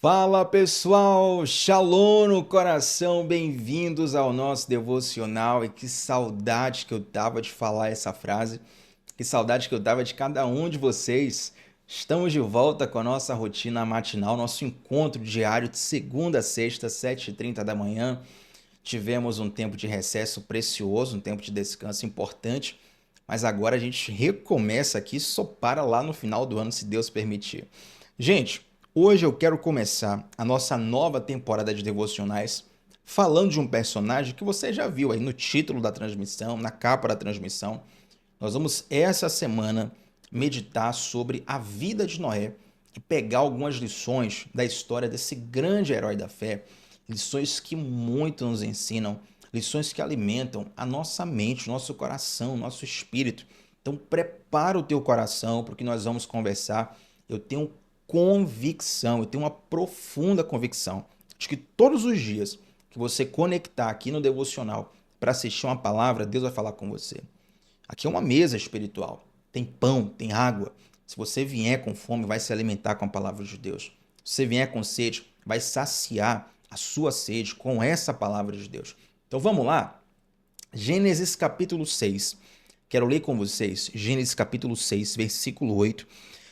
Fala pessoal, Shalom no coração, bem-vindos ao nosso devocional. E que saudade que eu tava de falar essa frase, que saudade que eu tava de cada um de vocês. Estamos de volta com a nossa rotina matinal, nosso encontro diário de segunda a sexta, 7h30 da manhã. Tivemos um tempo de recesso precioso, um tempo de descanso importante, mas agora a gente recomeça aqui, só para lá no final do ano, se Deus permitir. Gente, hoje eu quero começar a nossa nova temporada de devocionais falando de um personagem que você já viu aí no título da transmissão, na capa da transmissão. Nós vamos essa semana meditar sobre a vida de Noé e pegar algumas lições da história desse grande herói da fé, lições que muito nos ensinam, lições que alimentam a nossa mente, nosso coração, nosso espírito. Então prepara o teu coração porque nós vamos conversar. Eu tenho convicção, eu tenho uma profunda convicção de que todos os dias que você conectar aqui no devocional para assistir uma palavra, Deus vai falar com você. Aqui é uma mesa espiritual. Tem pão, tem água. Se você vier com fome, vai se alimentar com a palavra de Deus. Se você vier com sede, vai saciar a sua sede com essa palavra de Deus. Então vamos lá? Gênesis capítulo 6. Quero ler com vocês Gênesis capítulo 6, versículo 8,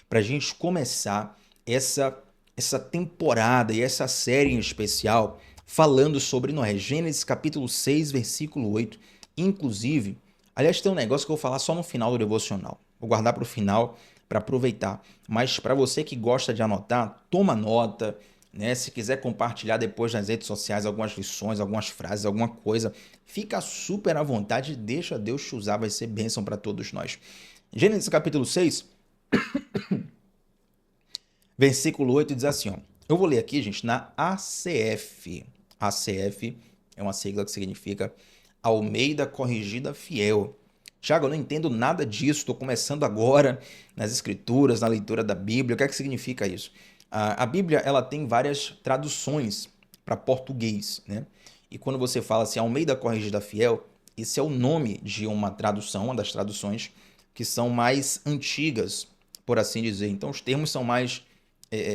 para a gente começar essa temporada e essa série em especial falando sobre Noé. Gênesis capítulo 6, versículo 8. Inclusive, aliás, tem um negócio que eu vou falar só no final do devocional. Vou guardar para o final para aproveitar. Mas para você que gosta de anotar, toma nota, né? Se quiser compartilhar depois nas redes sociais algumas lições, algumas frases, alguma coisa, fica super à vontade, deixa Deus te usar, vai ser bênção para todos nós. Gênesis capítulo 6, versículo 8 diz assim, ó. Eu vou ler aqui, gente, na ACF. ACF é uma sigla que significa Almeida Corrigida Fiel. Tiago, eu não entendo nada disso, estou começando agora nas escrituras, na leitura da Bíblia. O que é que significa isso? A Bíblia ela tem várias traduções para português, né? E quando você fala assim, Almeida Corrigida Fiel, esse é o nome de uma tradução, uma das traduções que são mais antigas, por assim dizer. Então os termos são mais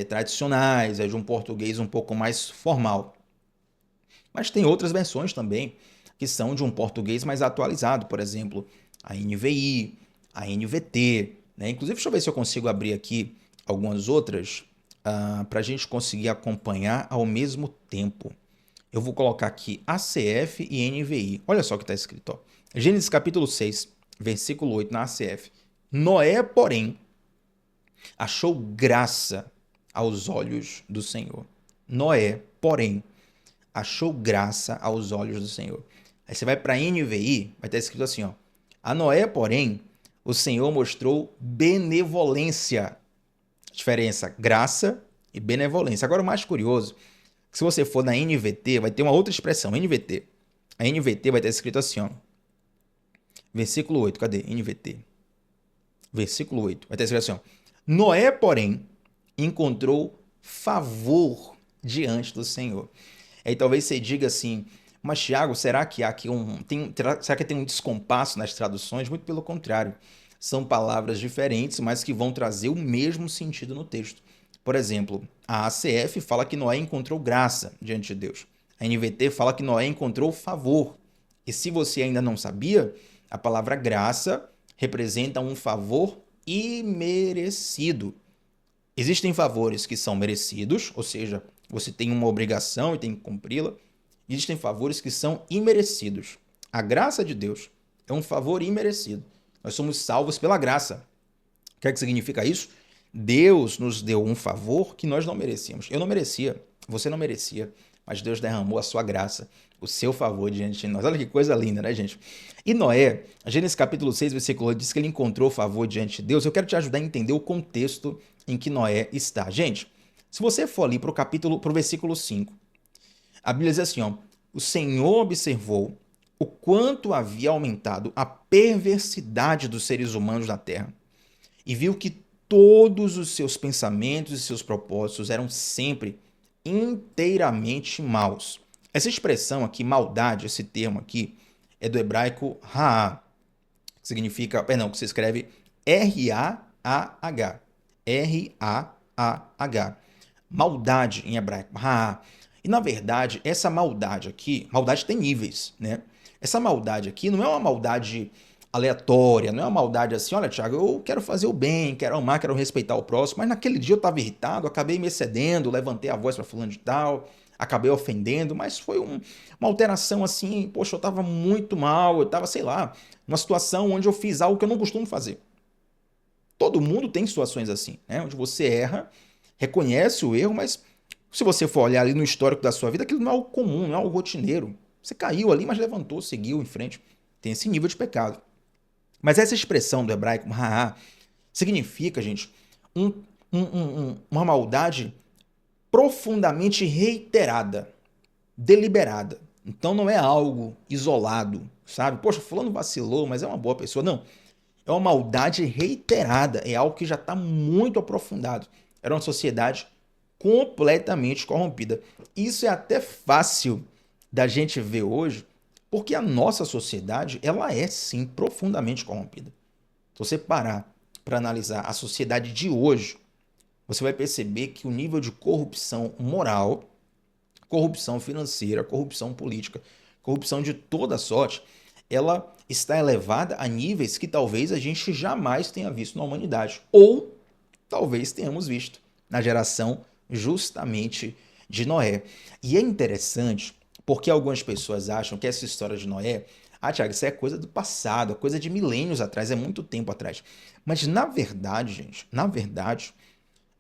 tradicionais, é de um português um pouco mais formal. Mas tem outras versões também que são de um português mais atualizado, por exemplo, a NVI, a NVT, né? Inclusive, deixa eu ver se eu consigo abrir aqui algumas outras para a gente conseguir acompanhar ao mesmo tempo. Eu vou colocar aqui ACF e NVI. Olha só o que está escrito. Ó. Gênesis capítulo 6, versículo 8 na ACF. Noé, porém, achou graça aos olhos do Senhor. Noé, porém, achou graça aos olhos do Senhor. Aí você vai para a NVI, vai estar escrito assim, ó. A Noé, porém, o Senhor mostrou benevolência. Diferença, graça e benevolência. Agora o mais curioso, que se você for na NVT, vai ter uma outra expressão, NVT. A NVT vai estar escrito assim, ó. Versículo 8, cadê? NVT. Versículo 8, vai estar escrito assim, ó. Noé, porém, encontrou favor diante do Senhor. Aí talvez você diga assim, mas Tiago, será que há aqui será que tem um descompasso nas traduções? Muito pelo contrário. São palavras diferentes, mas que vão trazer o mesmo sentido no texto. Por exemplo, a ACF fala que Noé encontrou graça diante de Deus. A NVT fala que Noé encontrou favor. E se você ainda não sabia, a palavra graça representa um favor imerecido. Existem favores que são merecidos, ou seja, você tem uma obrigação e tem que cumpri-la. Existem favores que são imerecidos. A graça de Deus é um favor imerecido. Nós somos salvos pela graça. O que é que significa isso? Deus nos deu um favor que nós não merecíamos. Eu não merecia, você não merecia, mas Deus derramou a sua graça, o seu favor diante de nós. Olha que coisa linda, né, gente? E Noé, Gênesis capítulo 6, versículo 8, diz que ele encontrou favor diante de Deus. Eu quero te ajudar a entender o contexto em que Noé está. Gente, se você for ali para o versículo 5, a Bíblia diz assim, ó, o Senhor observou o quanto havia aumentado a perversidade dos seres humanos na terra e viu que todos os seus pensamentos e seus propósitos eram sempre inteiramente maus. Essa expressão aqui, maldade, esse termo aqui, é do hebraico ra'ah, que significa, perdão, que se escreve R-A-A-H. R-A-A-H. maldade em hebraico, ra. E na verdade, essa maldade aqui, maldade tem níveis, né? Essa maldade aqui não é uma maldade aleatória, não é uma maldade assim, olha, Thiago, eu quero fazer o bem, quero amar, quero respeitar o próximo, mas naquele dia eu estava irritado, acabei me excedendo, levantei a voz para fulano de tal, acabei ofendendo, mas foi uma alteração assim, poxa, eu estava muito mal, eu estava, sei lá, numa situação onde eu fiz algo que eu não costumo fazer. Todo mundo tem situações assim, né? Onde você erra, reconhece o erro, mas se você for olhar ali no histórico da sua vida, aquilo não é algo comum, não é algo rotineiro. Você caiu ali, mas levantou, seguiu em frente. Tem esse nível de pecado. Mas essa expressão do hebraico, ha'á, significa, gente, um- uma maldade profundamente reiterada, deliberada. Então não é algo isolado, sabe? Poxa, fulano vacilou, mas é uma boa pessoa. Não. É uma maldade reiterada, é algo que já está muito aprofundado. Era uma sociedade completamente corrompida. Isso é até fácil da gente ver hoje, porque a nossa sociedade, ela é sim profundamente corrompida. Se você parar para analisar a sociedade de hoje, você vai perceber que o nível de corrupção moral, corrupção financeira, corrupção política, corrupção de toda sorte, ela está elevada a níveis que talvez a gente jamais tenha visto na humanidade. Ou talvez tenhamos visto na geração justamente de Noé. E é interessante porque algumas pessoas acham que essa história de Noé, Thiago, isso é coisa do passado, é coisa de milênios atrás, é muito tempo atrás. Mas na verdade, gente, na verdade,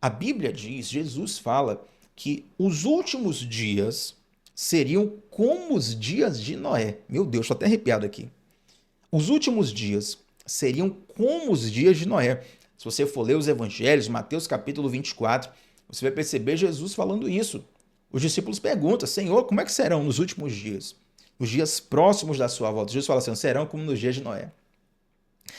a Bíblia diz, Jesus fala que os últimos dias seriam como os dias de Noé. Meu Deus, estou até arrepiado aqui. Os últimos dias seriam como os dias de Noé. Se você for ler os evangelhos, Mateus capítulo 24, você vai perceber Jesus falando isso. Os discípulos perguntam, Senhor, como é que serão nos últimos dias? Os dias próximos da sua volta. Jesus fala assim, serão como nos dias de Noé.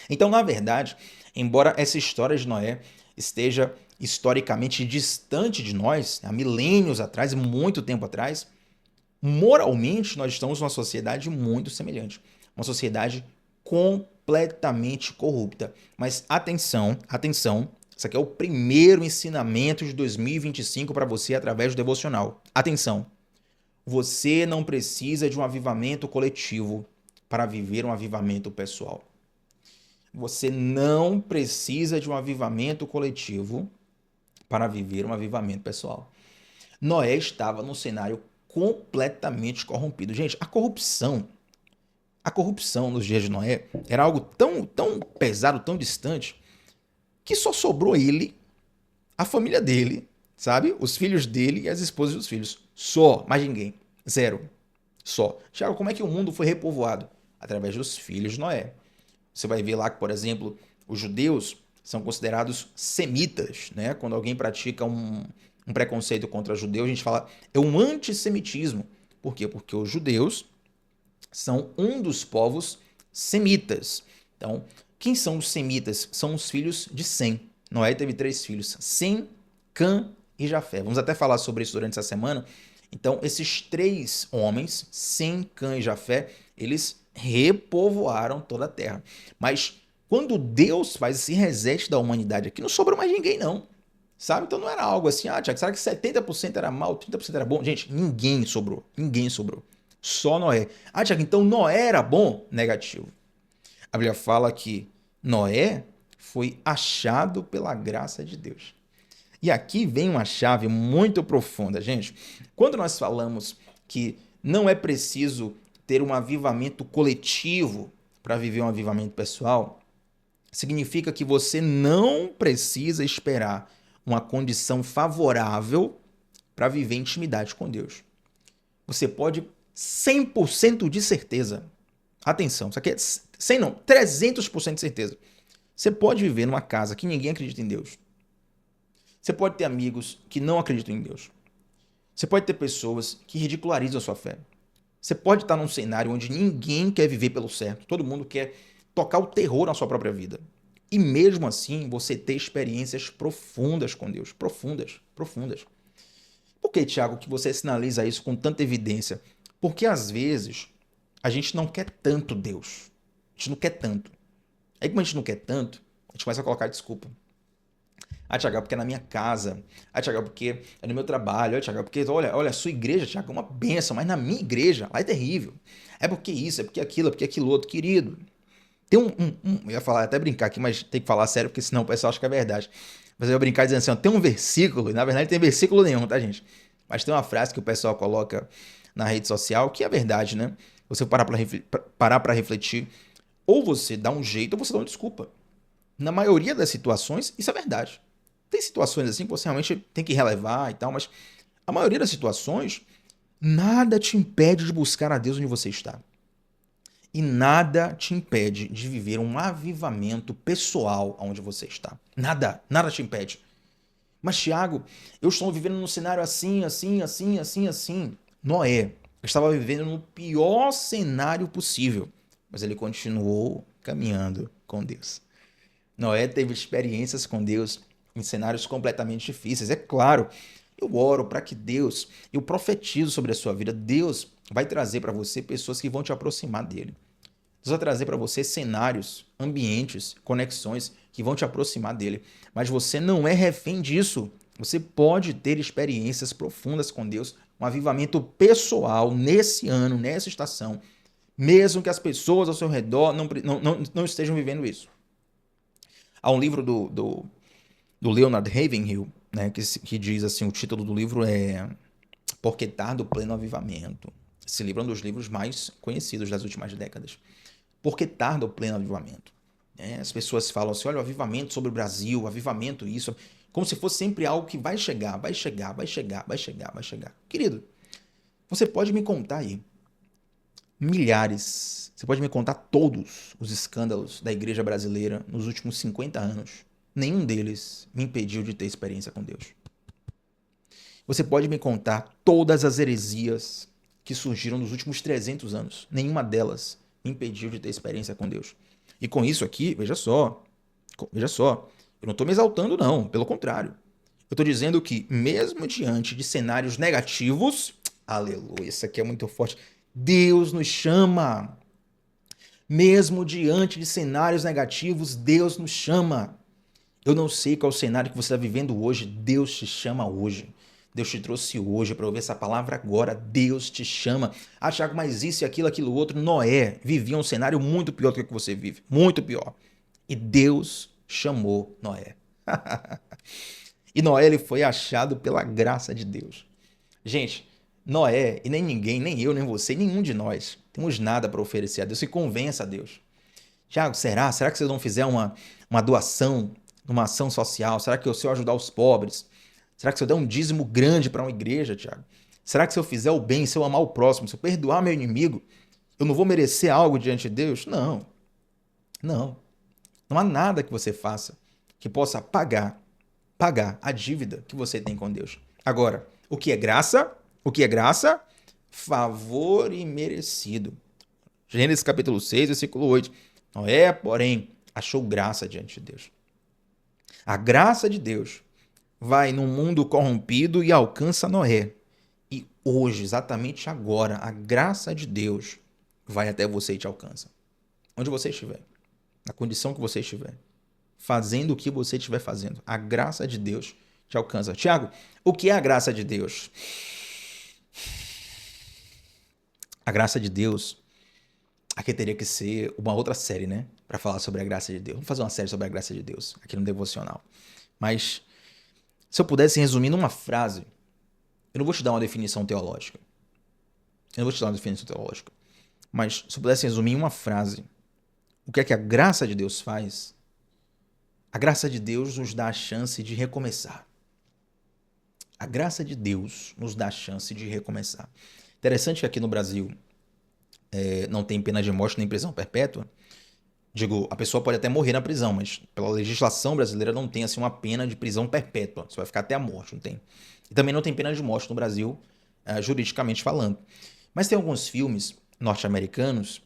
Então, na verdade, embora essa história de Noé esteja historicamente distante de nós, há milênios atrás, muito tempo atrás, moralmente nós estamos numa sociedade muito semelhante. Uma sociedade completamente corrupta. Mas atenção, atenção, isso aqui é o primeiro ensinamento de 2025 para você através do devocional. Atenção, você não precisa de um avivamento coletivo para viver um avivamento pessoal. Você não precisa de um avivamento coletivo para viver um avivamento pessoal. Noé estava num cenário completamente corrompido. Gente, a corrupção nos dias de Noé era algo tão pesado, tão distante, que só sobrou ele, a família dele, sabe? Os filhos dele e as esposas dos filhos. Só, mais ninguém. Zero. Só. Tiago, como é que o mundo foi repovoado? Através dos filhos de Noé. Você vai ver lá que, por exemplo, os judeus são considerados semitas, né? Quando alguém pratica um preconceito contra judeu, a gente fala é um antissemitismo. Por quê? Porque os judeus são um dos povos semitas. Então, quem são os semitas? São os filhos de Sem. Noé teve 3 filhos, Sem, Cã e Jafé. Vamos até falar sobre isso durante essa semana. Então, esses 3 homens, Sem, Cã e Jafé, eles repovoaram toda a terra. Mas quando Deus faz esse reset da humanidade aqui, não sobrou mais ninguém, não. Sabe? Então não era algo assim, Tiago, será que 70% era mal, 30% era bom? Gente, ninguém sobrou. Ninguém sobrou. Só Noé. Tiago, então Noé era bom? Negativo. A Bíblia fala que Noé foi achado pela graça de Deus. E aqui vem uma chave muito profunda, gente. Quando nós falamos que não é preciso ter um avivamento coletivo para viver um avivamento pessoal, significa que você não precisa esperar uma condição favorável para viver intimidade com Deus. Você pode 100% de certeza. Atenção, isso aqui é 100 não, 300% de certeza. Você pode viver numa casa que ninguém acredita em Deus. Você pode ter amigos que não acreditam em Deus. Você pode ter pessoas que ridicularizam a sua fé. Você pode estar num cenário onde ninguém quer viver pelo certo. Todo mundo quer tocar o terror na sua própria vida. E mesmo assim, você ter experiências profundas com Deus. Profundas, profundas. Por que, Tiago, que você sinaliza isso com tanta evidência? Porque às vezes a gente não quer tanto Deus. A gente não quer tanto. Aí como a gente não quer tanto, a gente começa a colocar desculpa. Ah, Tiago, é porque é na minha casa. Ah, Tiago, é porque é no meu trabalho. Ah, Tiago, é porque, olha, a sua igreja, Tiago, é uma bênção, mas na minha igreja, lá é terrível. É porque isso, é porque aquilo outro, querido. Tem eu ia falar, até brincar aqui, mas tem que falar sério, porque senão o pessoal acha que é verdade. Mas eu ia brincar dizendo assim, ó, tem um versículo, e na verdade não tem versículo nenhum, tá, gente? Mas tem uma frase que o pessoal coloca na rede social, que é verdade, né? Você parar pra refletir, ou você dá um jeito, ou você dá uma desculpa. Na maioria das situações, isso é verdade. Tem situações assim que você realmente tem que relevar e tal, mas a maioria das situações, nada te impede de buscar a Deus onde você está. E nada te impede de viver um avivamento pessoal onde você está. Nada, nada te impede. Mas, Tiago, eu estou vivendo num cenário assim, assim, assim, assim, assim. Noé estava vivendo no pior cenário possível, mas ele continuou caminhando com Deus. Noé teve experiências com Deus em cenários completamente difíceis. É claro, eu oro para que Deus, eu profetizo sobre a sua vida, Deus vai trazer para você pessoas que vão te aproximar dele. Deus vai trazer para você cenários, ambientes, conexões que vão te aproximar dele. Mas você não é refém disso. Você pode ter experiências profundas com Deus, um avivamento pessoal nesse ano, nessa estação, mesmo que as pessoas ao seu redor não estejam vivendo isso. Há um livro do Leonard Ravenhill, né, que diz assim, o título do livro é Porque Tarda o Pleno Avivamento. Esse livro é um dos livros mais conhecidos das últimas décadas. Porque tarda o pleno avivamento. As pessoas falam assim, olha, o avivamento sobre o Brasil, o avivamento isso, como se fosse sempre algo que vai chegar, vai chegar, vai chegar, vai chegar, vai chegar. Querido, você pode me contar aí milhares, você pode me contar todos os escândalos da igreja brasileira nos últimos 50 anos. Nenhum deles me impediu de ter experiência com Deus. Você pode me contar todas as heresias que surgiram nos últimos 300 anos. Nenhuma delas me impediu de ter experiência com Deus. E com isso aqui, veja só, eu não estou me exaltando não, pelo contrário. Eu estou dizendo que mesmo diante de cenários negativos, aleluia, isso aqui é muito forte, Deus nos chama. Mesmo diante de cenários negativos, Deus nos chama. Eu não sei qual é o cenário que você está vivendo hoje. Deus te chama hoje. Deus te trouxe hoje para ouvir essa palavra agora. Deus te chama. Ah, Thiago, mas isso e aquilo, aquilo outro. Noé vivia um cenário muito pior do que você vive. Muito pior. E Deus chamou Noé. E Noé ele foi achado pela graça de Deus. Gente, Noé, e nem ninguém, nem eu, nem você, nenhum de nós, temos nada para oferecer a Deus. Se convença a Deus. Tiago, será? Será que você não fizer uma doação, uma ação social? Será que se eu ajudar os pobres? Será que se eu der um dízimo grande para uma igreja, Tiago? Será que se eu fizer o bem, se eu amar o próximo, se eu perdoar meu inimigo, eu não vou merecer algo diante de Deus? Não, não. Não há nada que você faça que possa pagar a dívida que você tem com Deus. Agora, o que é graça? O que é graça? Favor imerecido. Gênesis capítulo 6, versículo 8. Noé, porém, achou graça diante de Deus. A graça de Deus vai num mundo corrompido e alcança Noé. E hoje, exatamente agora, a graça de Deus vai até você e te alcança. Onde você estiver, na condição que você estiver, fazendo o que você estiver fazendo, a graça de Deus te alcança. Tiago, o que é a graça de Deus? A graça de Deus, aqui teria que ser uma outra série, né? Para falar sobre a graça de Deus. Vamos fazer uma série sobre a graça de Deus aqui no Devocional. Mas se eu pudesse resumir numa frase, eu não vou te dar uma definição teológica. Mas se eu pudesse resumir em uma frase, o que é que a graça de Deus faz? A graça de Deus nos dá a chance de recomeçar. A graça de Deus nos dá a chance de recomeçar. Interessante que aqui no Brasil não tem pena de morte nem prisão perpétua. Digo, a pessoa pode até morrer na prisão, mas pela legislação brasileira não tem assim uma pena de prisão perpétua. Você vai ficar até a morte, não tem. E também não tem pena de morte no Brasil, juridicamente falando. Mas tem alguns filmes norte-americanos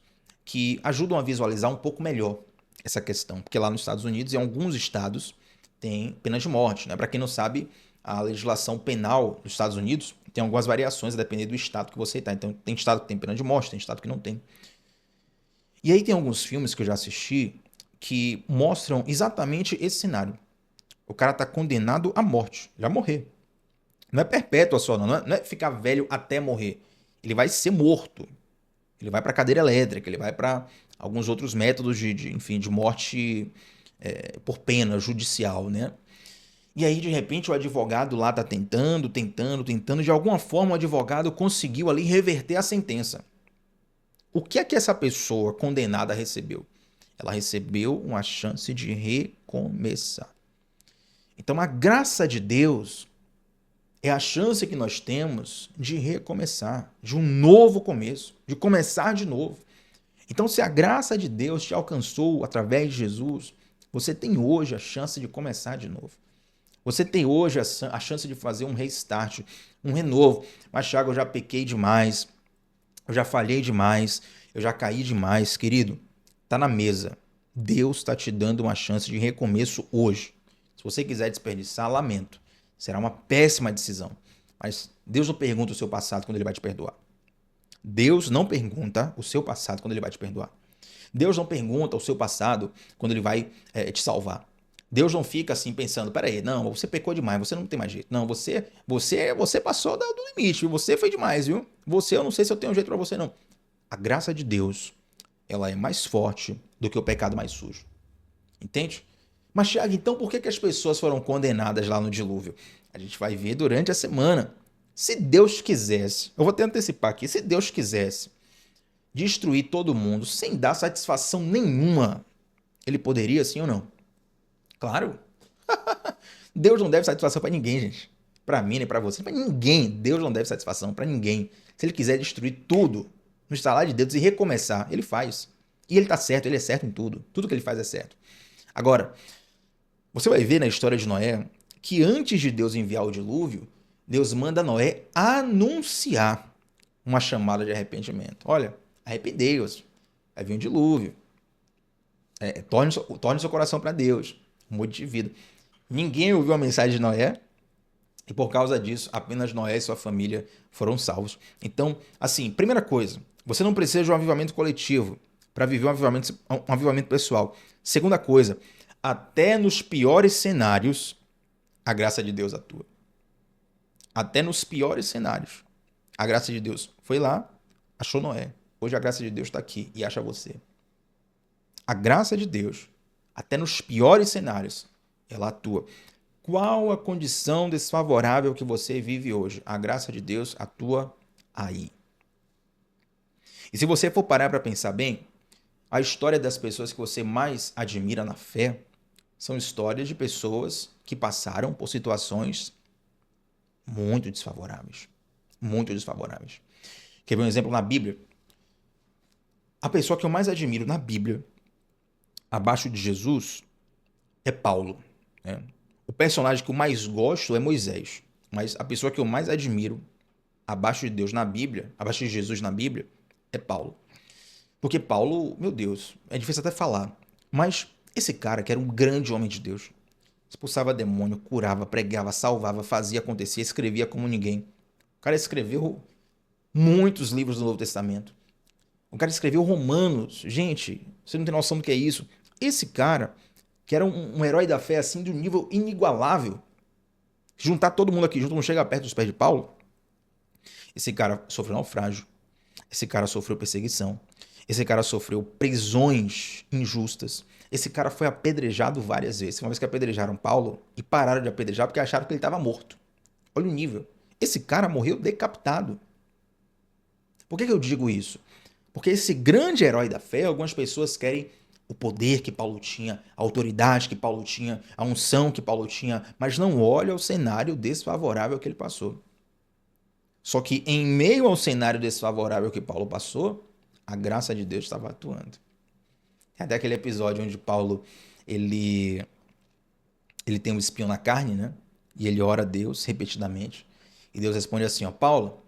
que ajudam a visualizar um pouco melhor essa questão. Porque lá nos Estados Unidos, em alguns estados, tem pena de morte, né? Para quem não sabe, a legislação penal dos Estados Unidos tem algumas variações a depender do estado que você está. Então, tem estado que tem pena de morte, tem estado que não tem. E aí tem alguns filmes que eu já assisti que mostram exatamente esse cenário. O cara está condenado à morte, ele vai morrer. Não é perpétua só, não é ficar velho até morrer. Ele vai ser morto. Ele vai para cadeira elétrica, ele vai para alguns outros métodos enfim, de morte por pena judicial, né? E aí, de repente, o advogado lá tá tentando. De alguma forma, o advogado conseguiu ali reverter a sentença. O que é que essa pessoa condenada recebeu? Ela recebeu uma chance de recomeçar. Então, a graça de Deus é a chance que nós temos de recomeçar, de um novo começo, de começar de novo. Então, se a graça de Deus te alcançou através de Jesus, você tem hoje a chance de começar de novo. Você tem hoje a chance de fazer um restart, um renovo. Mas, Thiago, eu já pequei demais, eu já falhei demais, eu já caí demais. Querido, tá na mesa. Deus está te dando uma chance de recomeço hoje. Se você quiser desperdiçar, lamento. Será uma péssima decisão. Mas Deus não pergunta o seu passado quando Ele vai te perdoar. Deus não pergunta o seu passado quando Ele vai te perdoar. Deus não pergunta o seu passado quando Ele vai te salvar. Deus não fica assim pensando, peraí, não, você pecou demais, você não tem mais jeito. Não, você passou do limite, você foi demais, viu? Você, eu não sei se eu tenho jeito pra você, não. A graça de Deus, ela é mais forte do que o pecado mais sujo. Entende? Mas, Thiago, então por que as pessoas foram condenadas lá no dilúvio? A gente vai ver durante a semana. Se Deus quisesse, eu vou até antecipar aqui, se Deus quisesse destruir todo mundo sem dar satisfação nenhuma, Ele poderia, sim ou não? Claro. Deus não deve satisfação pra ninguém, gente. Pra mim, nem pra você, pra ninguém. Deus não deve satisfação pra ninguém. Se Ele quiser destruir tudo no estalar de dedos e recomeçar, Ele faz. E Ele tá certo, Ele é certo em tudo. Tudo que Ele faz é certo. Agora, você vai ver na história de Noé que antes de Deus enviar o dilúvio, Deus manda Noé anunciar uma chamada de arrependimento. Olha, arrependei-vos, vai vir um dilúvio. Torne seu coração para Deus, mude de vida. Ninguém ouviu a mensagem de Noé e por causa disso, apenas Noé e sua família foram salvos. Então, assim, primeira coisa, você não precisa de um avivamento coletivo para viver um avivamento pessoal. Segunda coisa, até nos piores cenários, a graça de Deus atua. Até nos piores cenários, a graça de Deus foi lá, achou Noé. Hoje a graça de Deus está aqui e acha você. A graça de Deus, até nos piores cenários, ela atua. Qual a condição desfavorável que você vive hoje? A graça de Deus atua aí. E se você for parar para pensar bem, a história das pessoas que você mais admira na fé são histórias de pessoas que passaram por situações muito desfavoráveis. Muito desfavoráveis. Quer ver um exemplo na Bíblia? A pessoa que eu mais admiro na Bíblia, abaixo de Jesus, é Paulo. Né? O personagem que eu mais gosto é Moisés. Mas a pessoa que eu mais admiro, abaixo de Deus na Bíblia, abaixo de Jesus na Bíblia, é Paulo. Porque Paulo, meu Deus, é difícil até falar. Mas esse cara que era um grande homem de Deus, expulsava demônio, curava, pregava, salvava, fazia acontecer, escrevia como ninguém. O cara escreveu muitos livros do Novo Testamento. O cara escreveu Romanos. Gente, você não tem noção do que é isso. Esse cara, que era um herói da fé assim, de um nível inigualável, juntar todo mundo aqui junto não chega perto dos pés de Paulo. Esse cara sofreu naufrágio. Esse cara sofreu perseguição. Esse cara sofreu prisões injustas. Esse cara foi apedrejado várias vezes. Uma vez que apedrejaram Paulo e pararam de apedrejar porque acharam que ele estava morto. Olha o nível. Esse cara morreu decapitado. Por que eu digo isso? Porque esse grande herói da fé, algumas pessoas querem o poder que Paulo tinha, a autoridade que Paulo tinha, a unção que Paulo tinha, mas não olha o cenário desfavorável que ele passou. Só que em meio ao cenário desfavorável que Paulo passou, a graça de Deus estava atuando. Tem até aquele episódio onde Paulo, ele tem um espinho na carne, né? E ele ora a Deus repetidamente. E Deus responde assim, ó, Paulo,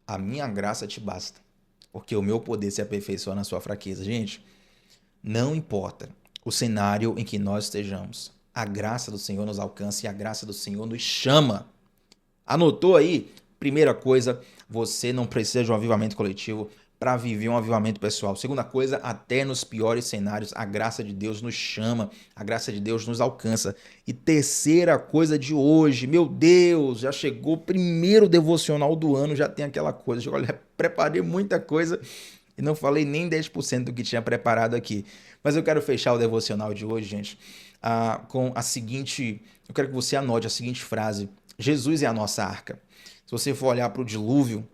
a minha graça te basta, porque o meu poder se aperfeiçoa na sua fraqueza. Gente, não importa o cenário em que nós estejamos, a graça do Senhor nos alcança e a graça do Senhor nos chama. Anotou aí? Primeira coisa, você não precisa de um avivamento coletivo para viver um avivamento pessoal. Segunda coisa, até nos piores cenários, a graça de Deus nos chama, a graça de Deus nos alcança. E terceira coisa de hoje, meu Deus, já chegou o primeiro devocional do ano, já tem aquela coisa. Olha, preparei muita coisa e não falei nem 10% do que tinha preparado aqui. Mas eu quero fechar o devocional de hoje, gente, com a seguinte. Eu quero que você anote a seguinte frase: Jesus é a nossa arca. Se você for olhar para o dilúvio,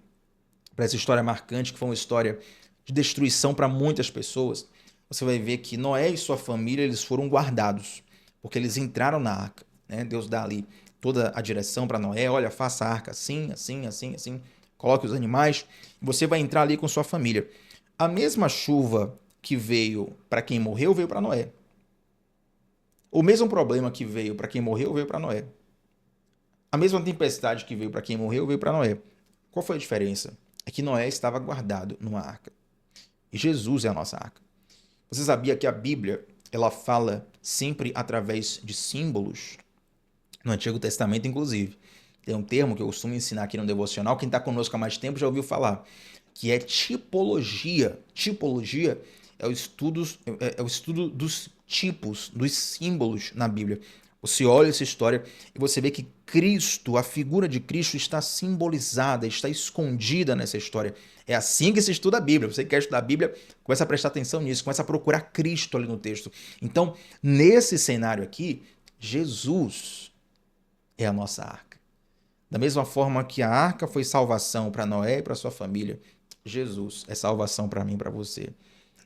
para essa história marcante, que foi uma história de destruição para muitas pessoas, você vai ver que Noé e sua família eles foram guardados, porque eles entraram na arca. Né? Deus dá ali toda a direção para Noé: olha, faça a arca assim, assim, assim, assim, coloque os animais, e você vai entrar ali com sua família. A mesma chuva que veio para quem morreu, veio para Noé. O mesmo problema que veio para quem morreu, veio para Noé. A mesma tempestade que veio para quem morreu, veio para Noé. Qual foi a diferença? É que Noé estava guardado numa arca. E Jesus é a nossa arca. Você sabia que a Bíblia, ela fala sempre através de símbolos? No Antigo Testamento, inclusive. Tem um termo que eu costumo ensinar aqui no devocional. Quem está conosco há mais tempo já ouviu falar, que é tipologia. Tipologia é o estudo dos tipos, dos símbolos na Bíblia. Você olha essa história e você vê que Cristo, a figura de Cristo, está simbolizada, está escondida nessa história. É assim que se estuda a Bíblia. Você que quer estudar a Bíblia, começa a prestar atenção nisso, começa a procurar Cristo ali no texto. Então, nesse cenário aqui, Jesus é a nossa arca. Da mesma forma que a arca foi salvação para Noé e para sua família, Jesus é salvação para mim e para você.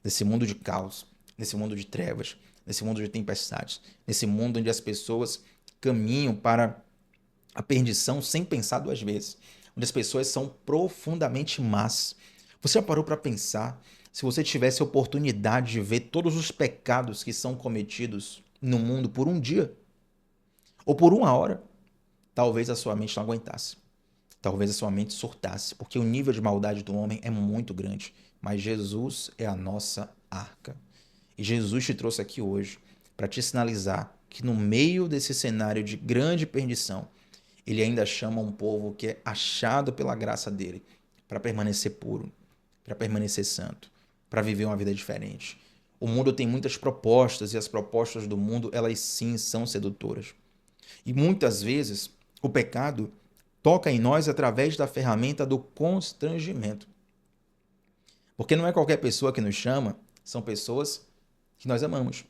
Nesse mundo de caos, nesse mundo de trevas, nesse mundo de tempestades, nesse mundo onde as pessoas caminham para a perdição sem pensar duas vezes, onde as pessoas são profundamente más. Você já parou para pensar se você tivesse a oportunidade de ver todos os pecados que são cometidos no mundo por um dia ou por uma hora? Talvez a sua mente não aguentasse. Talvez a sua mente surtasse, porque o nível de maldade do homem é muito grande. Mas Jesus é a nossa arca. E Jesus te trouxe aqui hoje para te sinalizar que no meio desse cenário de grande perdição, ele ainda chama um povo que é achado pela graça dele para permanecer puro, para permanecer santo, para viver uma vida diferente. O mundo tem muitas propostas e as propostas do mundo, elas sim são sedutoras. E muitas vezes o pecado toca em nós através da ferramenta do constrangimento. Porque não é qualquer pessoa que nos chama, são pessoas que nós amamos.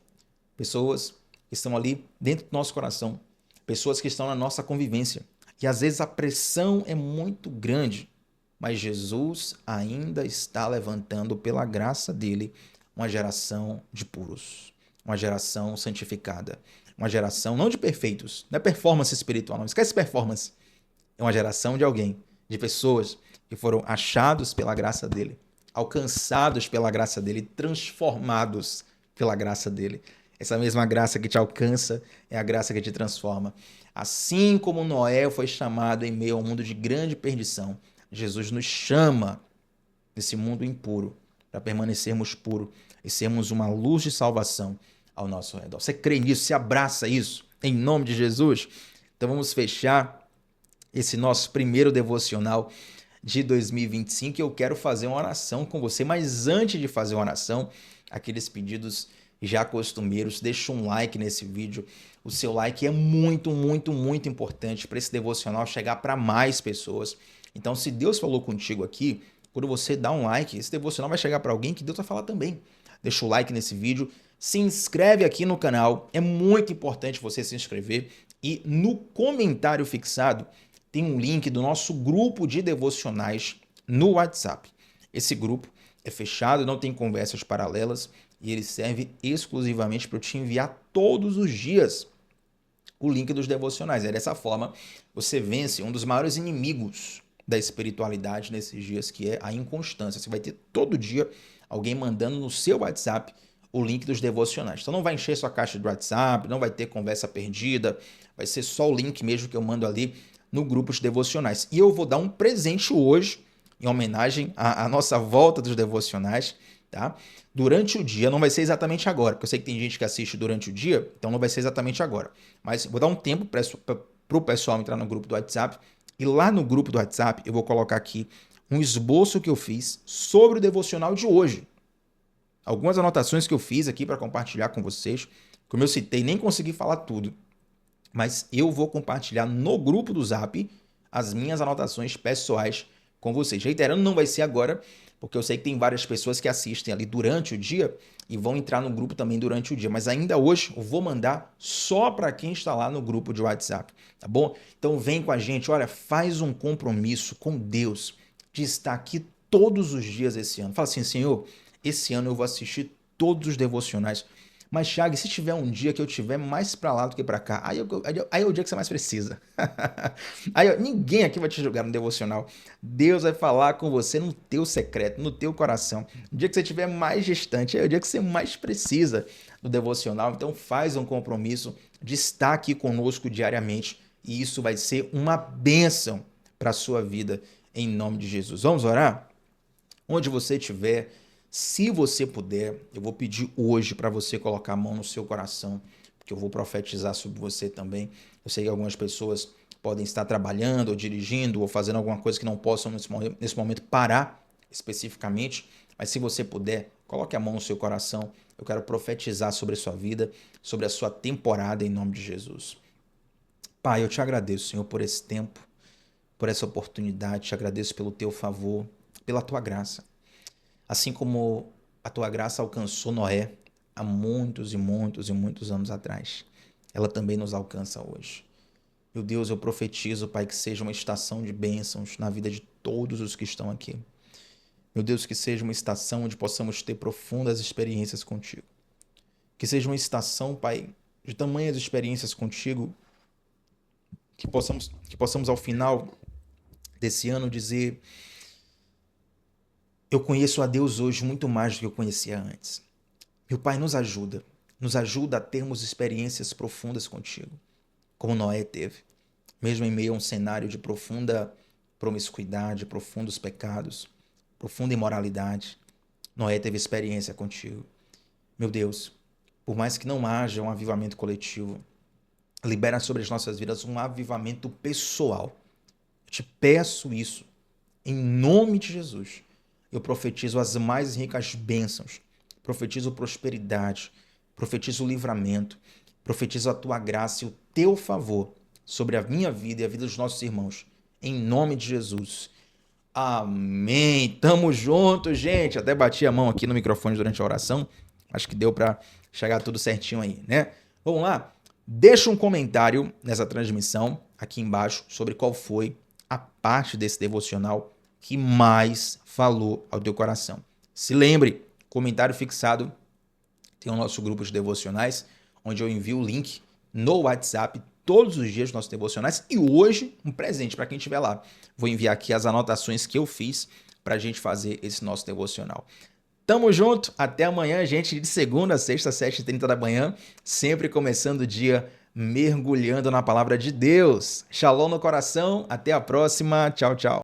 Pessoas que estão ali dentro do nosso coração. Pessoas que estão na nossa convivência. E às vezes a pressão é muito grande, mas Jesus ainda está levantando pela graça dele uma geração de puros, uma geração santificada, uma geração não de perfeitos, não é performance espiritual, não esquece performance. É uma geração de alguém, de pessoas que foram achados pela graça dele, alcançados pela graça dele, transformados pela graça dele. Essa mesma graça que te alcança é a graça que te transforma. Assim como Noé foi chamado em meio a um mundo de grande perdição, Jesus nos chama desse mundo impuro para permanecermos puros e sermos uma luz de salvação ao nosso redor. Você crê nisso? Você abraça isso em nome de Jesus? Então vamos fechar esse nosso primeiro devocional de 2025 e eu quero fazer uma oração com você, mas antes de fazer uma oração, aqueles pedidos já costumeiros, deixa um like nesse vídeo. O seu like é muito, muito, muito importante para esse devocional chegar para mais pessoas. Então, se Deus falou contigo aqui, quando você dá um like, esse devocional vai chegar para alguém que Deus vai falar também. Deixa o like nesse vídeo, se inscreve aqui no canal, é muito importante você se inscrever e no comentário fixado tem um link do nosso grupo de devocionais no WhatsApp. Esse grupo é fechado, não tem conversas paralelas e ele serve exclusivamente para eu te enviar todos os dias o link dos devocionais. É dessa forma você vence um dos maiores inimigos da espiritualidade nesses dias, que é a inconstância. Você vai ter todo dia alguém mandando no seu WhatsApp o link dos devocionais. Então não vai encher sua caixa de WhatsApp, não vai ter conversa perdida, vai ser só o link mesmo que eu mando ali no grupo de devocionais. E eu vou dar um presente hoje, em homenagem à nossa volta dos devocionais, tá? Durante o dia, não vai ser exatamente agora, porque eu sei que tem gente que assiste durante o dia, então não vai ser exatamente agora. Mas vou dar um tempo para o pessoal entrar no grupo do WhatsApp, e lá no grupo do WhatsApp eu vou colocar aqui um esboço que eu fiz sobre o devocional de hoje. Algumas anotações que eu fiz aqui para compartilhar com vocês. Como eu citei, nem consegui falar tudo, mas eu vou compartilhar no grupo do Zap as minhas anotações pessoais com vocês. Reiterando, não vai ser agora, porque eu sei que tem várias pessoas que assistem ali durante o dia e vão entrar no grupo também durante o dia, mas ainda hoje eu vou mandar só para quem está lá no grupo de WhatsApp, tá bom? Então vem com a gente, olha, faz um compromisso com Deus de estar aqui todos os dias esse ano. Fala assim, Senhor, esse ano eu vou assistir todos os devocionais. Mas, Thiago, se tiver um dia que eu tiver mais pra lá do que pra cá, aí é o dia que você mais precisa. Ninguém aqui vai te julgar no devocional. Deus vai falar com você no teu secreto, no teu coração. No dia que você estiver mais distante, é o dia que você mais precisa do devocional. Então, faz um compromisso de estar aqui conosco diariamente. E isso vai ser uma bênção para a sua vida, em nome de Jesus. Vamos orar? Onde você estiver, se você puder, eu vou pedir hoje para você colocar a mão no seu coração, porque eu vou profetizar sobre você também. Eu sei que algumas pessoas podem estar trabalhando ou dirigindo ou fazendo alguma coisa que não possam nesse momento parar especificamente, mas se você puder, coloque a mão no seu coração. Eu quero profetizar sobre a sua vida, sobre a sua temporada em nome de Jesus. Pai, eu te agradeço, Senhor, por esse tempo, por essa oportunidade, te agradeço pelo teu favor, pela tua graça. Assim como a tua graça alcançou Noé há muitos e muitos e muitos anos atrás, ela também nos alcança hoje. Meu Deus, eu profetizo, Pai, que seja uma estação de bênçãos na vida de todos os que estão aqui. Meu Deus, que seja uma estação onde possamos ter profundas experiências contigo. Que seja uma estação, Pai, de tamanhas experiências contigo, que possamos ao final desse ano dizer: eu conheço a Deus hoje muito mais do que eu conhecia antes. Meu Pai, nos ajuda a termos experiências profundas contigo, como Noé teve, mesmo em meio a um cenário de profunda promiscuidade, profundos pecados, profunda imoralidade. Noé teve experiência contigo. Meu Deus, por mais que não haja um avivamento coletivo, libera sobre as nossas vidas um avivamento pessoal. Eu te peço isso, em nome de Jesus. Eu profetizo as mais ricas bênçãos, profetizo prosperidade, profetizo livramento, profetizo a tua graça e o teu favor sobre a minha vida e a vida dos nossos irmãos. Em nome de Jesus. Amém. Tamo junto, gente. Até bati a mão aqui no microfone durante a oração. Acho que deu para chegar tudo certinho aí, né? Vamos lá? Deixa um comentário nessa transmissão aqui embaixo sobre qual foi a parte desse devocional que mais falou ao teu coração. Se lembre, comentário fixado, tem o nosso grupo de devocionais, onde eu envio o link no WhatsApp todos os dias dos nossos devocionais e hoje um presente para quem estiver lá. Vou enviar aqui as anotações que eu fiz para a gente fazer esse nosso devocional. Tamo junto, até amanhã, gente, de segunda a sexta, 7h30 da manhã, sempre começando o dia mergulhando na palavra de Deus. Shalom no coração, até a próxima, tchau, tchau.